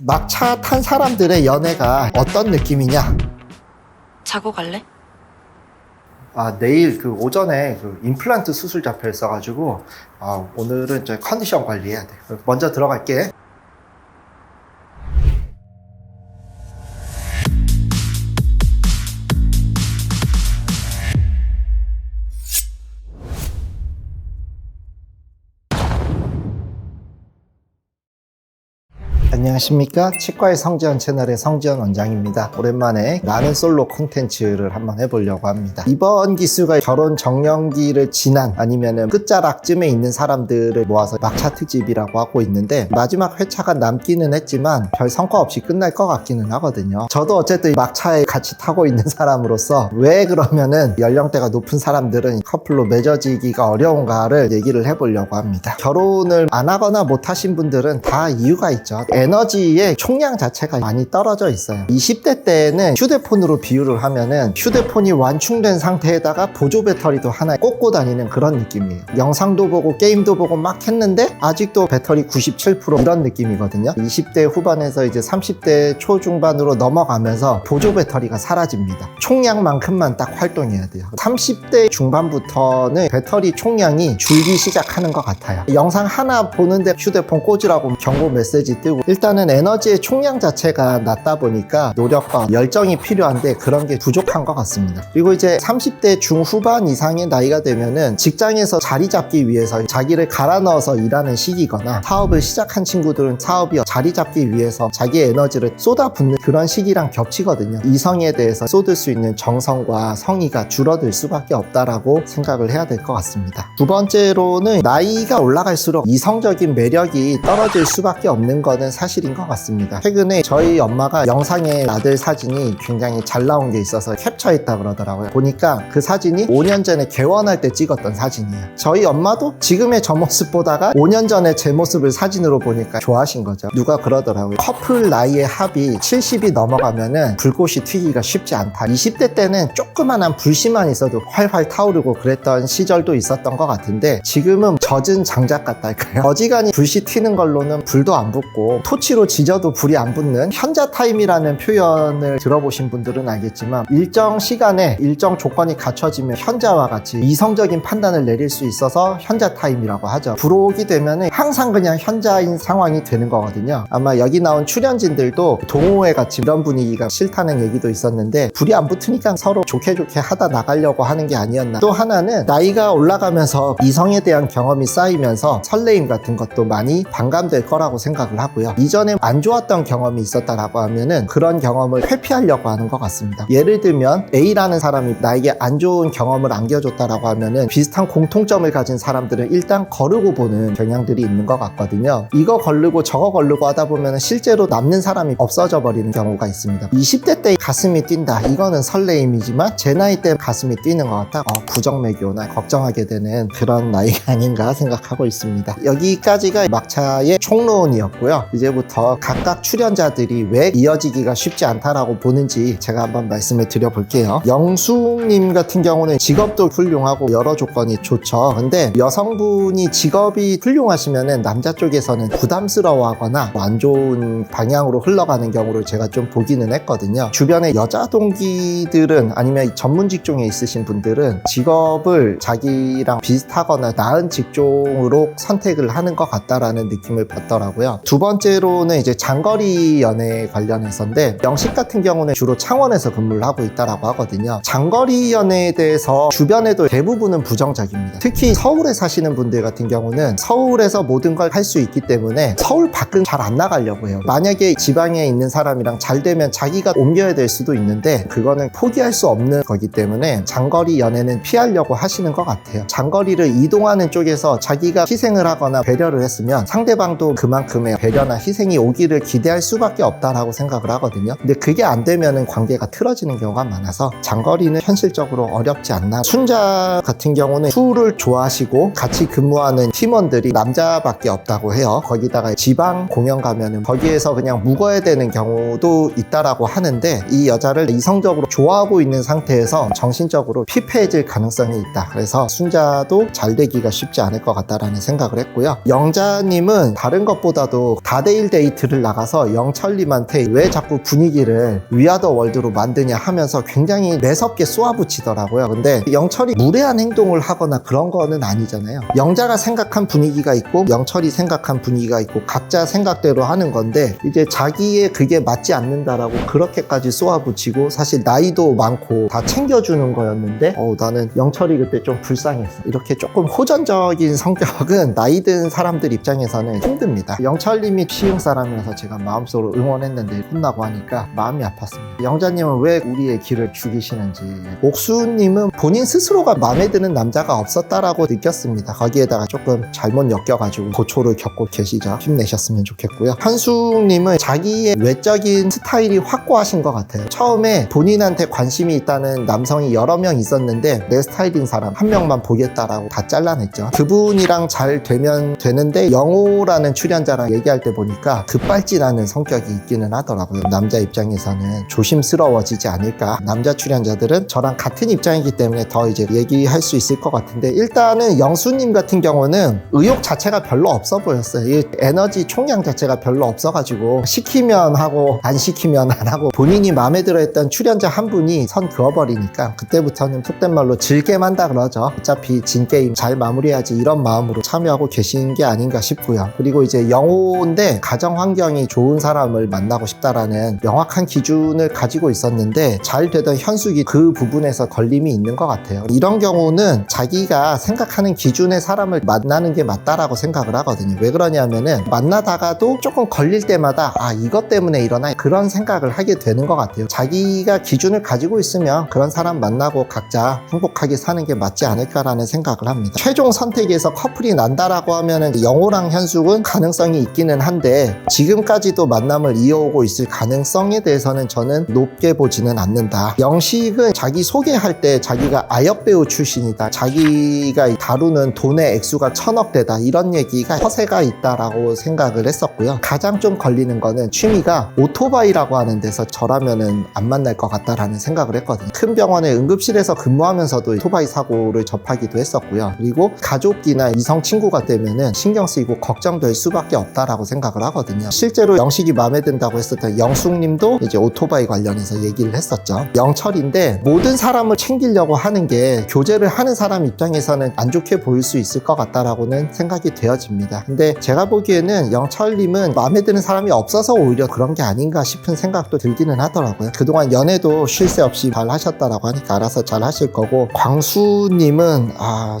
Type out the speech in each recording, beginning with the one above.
막차 탄 사람들의 연애가 어떤 느낌이냐? 자고 갈래? 내일 오전에 임플란트 수술 잡혀 있어가지고 오늘은 이제 컨디션 관리해야 돼. 먼저 들어갈게. 안녕하십니까, 치과의 성지현 채널의 성지현 원장입니다. 오랜만에 나는 솔로 콘텐츠를 한번 해보려고 합니다. 이번 기수가 결혼 정년기를 지난 아니면은 끝자락쯤에 있는 사람들을 모아서 막차 특집이라고 하고 있는데, 마지막 회차가 남기는 했지만 별 성과 없이 끝날 것 같기는 하거든요. 저도 어쨌든 막차에 같이 타고 있는 사람으로서 왜 그러면은 연령대가 높은 사람들은 커플로 맺어지기가 어려운가를 얘기를 해보려고 합니다. 결혼을 안 하거나 못 하신 분들은 다 이유가 있죠. 에너지의 총량 자체가 많이 떨어져 있어요. 20대 때는 휴대폰으로 비유를 하면은 휴대폰이 완충된 상태에다가 보조 배터리도 하나 꽂고 다니는 그런 느낌이에요. 영상도 보고 게임도 보고 막 했는데 아직도 배터리 97% 이런 느낌이거든요. 20대 후반에서 이제 30대 초중반으로 넘어가면서 보조 배터리가 사라집니다. 총량만큼만 딱 활동해야 돼요. 30대 중반부터는 배터리 총량이 줄기 시작하는 것 같아요. 영상 하나 보는데 휴대폰 꽂으라고 경고 메시지 뜨고, 일단은 에너지의 총량 자체가 낮다 보니까 노력과 열정이 필요한데 그런 게 부족한 것 같습니다. 그리고 이제 30대 중후반 이상의 나이가 되면은 직장에서 자리 잡기 위해서 자기를 갈아 넣어서 일하는 시기거나, 사업을 시작한 친구들은 사업이 자리 잡기 위해서 자기의 에너지를 쏟아붓는 그런 시기랑 겹치거든요. 이성에 대해서 쏟을 수 있는 정성과 성의가 줄어들 수밖에 없다라고 생각을 해야 될 것 같습니다. 두 번째로는 나이가 올라갈수록 이성적인 매력이 떨어질 수밖에 없는 거는 사실인 것 같습니다. 최근에 저희 엄마가 영상에 아들 사진이 굉장히 잘 나온 게 있어서 캡처했다 그러더라고요. 보니까 그 사진이 5년 전에 개원할 때 찍었던 사진이에요. 저희 엄마도 지금의 저 모습 보다가 5년 전에 제 모습을 사진으로 보니까 좋아하신 거죠. 누가 그러더라고요. 커플 나이의 합이 70이 넘어가면은 불꽃이 튀기가 쉽지 않다. 20대 때는 조그만한 불씨만 있어도 활활 타오르고 그랬던 시절도 있었던 것 같은데, 지금은 젖은 장작 같달까요? 어지간히 불씨 튀는 걸로는 불도 안 붙고 토치로 지져도 불이 안 붙는 현자 타임이라는 표현을 들어보신 분들은 알겠지만, 일정 시간에 일정 조건이 갖춰지면 현자와 같이 이성적인 판단을 내릴 수 있어서 현자 타임이라고 하죠. 불오기 되면 항상 그냥 현자인 상황이 되는 거거든요. 아마 여기 나온 출연진들도 동호회 같이 이런 분위기가 싫다는 얘기도 있었는데, 불이 안 붙으니까 서로 좋게 하다 나가려고 하는 게 아니었나. 또 하나는 나이가 올라가면서 이성에 대한 경험이 쌓이면서 설레임 같은 것도 많이 반감될 거라고 생각을 하고요. 이전에 안 좋았던 경험이 있었다라고 하면은 그런 경험을 회피하려고 하는 것 같습니다. 예를 들면 A라는 사람이 나에게 안 좋은 경험을 안겨줬다라고 하면은 비슷한 공통점을 가진 사람들은 일단 거르고 보는 경향들이 있는 것 같거든요. 이거 거르고 저거 거르고 하다 보면은 실제로 남는 사람이 없어져 버리는 경우가 있습니다. 20대 때 가슴이 뛴다, 이거는 설레임이지만 제 나이 때 가슴이 뛰는 것 같다, 부정맥이오나 걱정하게 되는 그런 나이가 아닌가 생각하고 있습니다. 여기까지가 막차의 총론이었고요. 이제부터 각각 출연자들이 왜 이어지기가 쉽지 않다라고 보는지 제가 한번 말씀을 드려볼게요. 영숙님 같은 경우는 직업도 훌륭하고 여러 조건이 좋죠. 근데 여성분이 직업이 훌륭하시면은 남자 쪽에서는 부담스러워하거나 안 좋은 방향으로 흘러가는 경우를 제가 좀 보기는 했거든요. 주변에 여자 동기들은, 아니면 전문 직종에 있으신 분들은 직업을 자기랑 비슷하거나 나은 직종으로 선택을 하는 것 같다라는 느낌을 받더라고요. 두 번째로는 이제 장거리 연애 관련해서인데, 영식 같은 경우는 주로 창원에서 근무를 하고 있다라고 하거든요. 장거리 연애에 대해서 주변에도 대부분은 부정적입니다. 특히 서울에 사시는 분들 같은 경우는 서울에서 모든 걸 할 수 있기 때문에 서울 밖은 잘 안 나가려고 해요. 만약에 지방에 있는 사람이랑 잘 되면 자기가 옮겨야 될 수도 있는데 그거는 포기할 수 없는 거기 때문에 장거리 연애는 피하려고 하시는 것 같아요. 장거리를 이동하는 쪽에서 자기가 희생을 하거나 배려를 했으면 상대방도 그만큼의 배려나 희생이 오기를 기대할 수밖에 없다라고 생각을 하거든요. 근데 그게 안 되면은 관계가 틀어지는 경우가 많아서 장거리는 현실적으로 어렵지 않나. 순자 같은 경우는 술을 좋아하시고 같이 근무하는 팀원들이 남자밖에 없다고 해요. 거기다가 지방 공연 가면은 거기에서 그냥 묵어야 되는 경우도 있다라고 하는데, 이 여자를 이성적으로 좋아하고 있는 상태에서 정신적으로 피폐해질 가능성이 있다. 그래서 순자도 잘 되기가 쉽지 않을 않을 것 같다라는 생각을 했고요. 영자님은 다른 것보다도 다대일 데이트를 나가서 영철님한테 왜 자꾸 분위기를 위아더 월드로 만드냐 하면서 굉장히 매섭게 쏘아붙이더라고요. 근데 영철이 무례한 행동을 하거나 그런 거는 아니잖아요. 영자가 생각한 분위기가 있고 영철이 생각한 분위기가 있고 각자 생각대로 하는 건데 이제 자기의 그게 맞지 않는다라고 그렇게까지 쏘아붙이고 사실 나이도 많고 다 챙겨주는 거였는데 나는 영철이 그때 좀 불쌍했어. 이렇게 조금 호전적인 성격은 나이 든 사람들 입장에서는 힘듭니다. 영철님이 시흥 사람이라서 제가 마음속으로 응원했는데 혼나고 하니까 마음이 아팠습니다. 영자님은 왜 우리의 길을 죽이시는지. 옥수님은 본인 스스로가 마음에 드는 남자가 없었다라고 느꼈습니다. 거기에다가 조금 잘못 엮여가지고 고초를 겪고 계시죠. 힘내셨으면 좋겠고요. 현숙님은 자기의 외적인 스타일이 확고하신 것 같아요. 처음에 본인한테 관심이 있다는 남성이 여러 명 있었는데 내 스타일인 사람 한 명만 보겠다라고 다 잘라냈죠. 그분이랑 잘 되면 되는데 영호라는 출연자랑 얘기할 때 보니까 급발진하는 성격이 있기는 하더라고요. 남자 입장에서는 조심스러워지지 않을까. 남자 출연자들은 저랑 같은 입장이기 때문에 더 이제 얘기할 수 있을 것 같은데 일단은 영수님 같은 경우는 의욕 자체가 별로 없어 보였어요. 이 에너지 총량 자체가 별로 없어가지고 시키면 하고 안 시키면 안 하고 본인이 마음에 들어했던 출연자 한 분이 선 그어버리니까 그때부터는 속된 말로 즐겜한다 그러죠. 어차피 진 게임 잘 마무리해야지 이런 마음으로 참여하고 계신 게 아닌가 싶고요. 그리고 이제 영호인데 가정 환경이 좋은 사람을 만나고 싶다라는 명확한 기준을 가지고 있었는데 잘 되던 현숙이 그 부분에서 걸림이 있는 것 같아요. 이런 경우는 자기가 생각하는 기준의 사람을 만나는 게 맞다라고 생각을 하거든요. 왜 그러냐면은 만나다가도 조금 걸릴 때마다 이것 때문에 일어나 그런 생각을 하게 되는 것 같아요. 자기가 기준을 가지고 있으면 그런 사람 만나고 각자 행복하게 사는 게 맞지 않을까라는 생각을 합니다. 최종 선택에서 커플이 난다라고 하면은 영호랑 현숙은 가능성이 있기는 한데 지금까지도 만남을 이어오고 있을 가능성에 대해서는 저는 높게 보지는 않는다. 영식은 자기 소개할 때 자기가 아역배우 출신이다. 자기가 다루는 돈의 액수가 1000억대다. 이런 얘기가 허세가 있다라고 생각을 했었고요. 가장 좀 걸리는 거는 취미가 오토바이라고 하는 데서 저라면은 안 만날 것 같다라는 생각을 했거든요. 큰 병원의 응급실에서 근무하면서도 오토바이 사고를 접하기도 했었고요. 그리고 가족이나 이성 친구가 되면은 신경 쓰이고 걱정될 수밖에 없다라고 생각을 하거든요. 실제로 영식이 마음에 든다고 했었던 영숙님도 이제 오토바이 관련해서 얘기를 했었죠. 영철인데 모든 사람을 챙기려고 하는 게 교제를 하는 사람 입장에서는 안 좋게 보일 수 있을 것 같다라고는 생각이 되어집니다. 근데 제가 보기에는 영철님은 마음에 드는 사람이 없어서 오히려 그런 게 아닌가 싶은 생각도 들기는 하더라고요. 그동안 연애도 쉴 새 없이 잘 하셨다라고 하니까 알아서 잘 하실 거고, 광수님은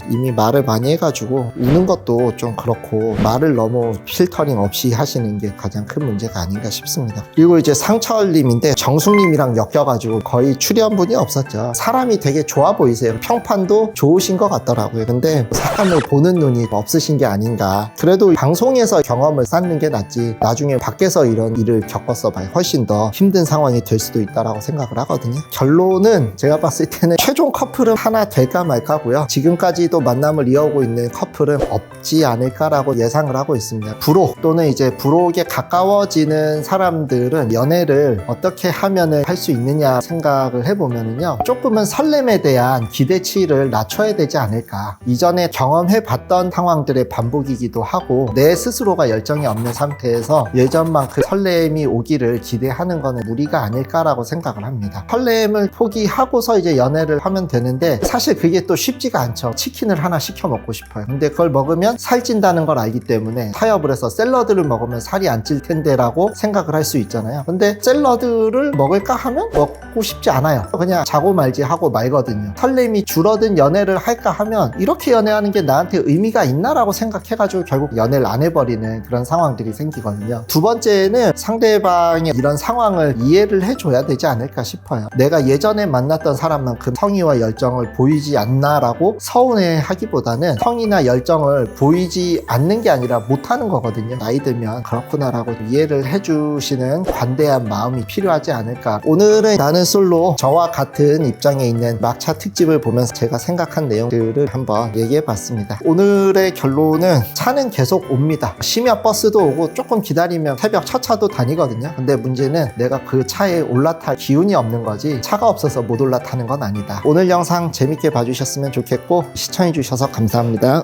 이미 말을 많이 해가지고 우는 것도 좀 그렇고 말을 너무 필터링 없이 하시는 게 가장 큰 문제가 아닌가 싶습니다. 그리고 이제 상철님인데 정숙님이랑 엮여가지고 거의 출연분이 없었죠. 사람이 되게 좋아 보이세요. 평판도 좋으신 것 같더라고요. 근데 사람을 보는 눈이 없으신 게 아닌가. 그래도 방송에서 경험을 쌓는 게 낫지 나중에 밖에서 이런 일을 겪었어 봐요. 훨씬 더 힘든 상황이 될 수도 있다라고 생각을 하거든요. 결론은 제가 봤을 때는 최종 커플은 하나 될까 말까고요. 지금까지도 만남을 이어오고 있는 커플은 없지 않을까라고 예상을 하고 있습니다. 부록 또는 이제 부록에 가까워지는 사람들은 연애를 어떻게 하면은 할 수 있느냐 생각을 해보면은요, 조금은 설렘에 대한 기대치를 낮춰야 되지 않을까. 이전에 경험해봤던 상황들의 반복이기도 하고 내 스스로가 열정이 없는 상태에서 예전만큼 설렘이 오기를 기대하는 거는 무리가 아닐까라고 생각을 합니다. 설렘을 포기하고서 이제 연애를 하면 되는데 사실 그게 또 쉽지가 않죠. 치킨을 하나 시켜 먹고 싶어요. 근데 그걸 먹으면 살찐다는 걸 알기 때문에 타협을 해서 샐러드를 먹으면 살이 안 찔 텐데 라고 생각을 할 수 있잖아요. 근데 샐러드를 먹을까 하면 먹고 싶지 않아요. 그냥 자고 말지 하고 말거든요. 설렘이 줄어든 연애를 할까 하면 이렇게 연애하는 게 나한테 의미가 있나라고 생각해가지고 결국 연애를 안 해버리는 그런 상황들이 생기거든요. 두 번째는 상대방의 이런 상황을 이해를 해줘야 되지 않을까 싶어요. 내가 예전에 만났던 사람만큼 성의와 열정을 보이지 않나라고 서운해하기보다는 성의나 열정을 보이지 않는 게 아니라 못하는 거거든요. 나이 들면 그렇구나라고 이해를 해주시는 관대한 마음이 필요하지 않을까. 오늘은 나는 솔로 저와 같은 입장에 있는 막차 특집을 보면서 제가 생각한 내용들을 한번 얘기해봤습니다. 오늘의 결론은 차는 계속 옵니다. 심야 버스도 오고 조금 기다리면 새벽 첫 차도 다니거든요. 근데 문제는 내가 그 차에 올라탈 기운이 없는 거지 차가 없어서 못 올라타는 건 아니다. 오늘 영상 재밌게 봐주셨으면 좋겠고 시청해주셔서 감사합니다.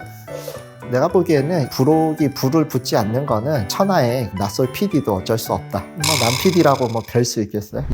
내가 보기에는 부록이 불을 붙지 않는 거는 천하의 낯설 PD도 어쩔 수 없다. 뭐 남 PD라고 뭐 별 수 있겠어요?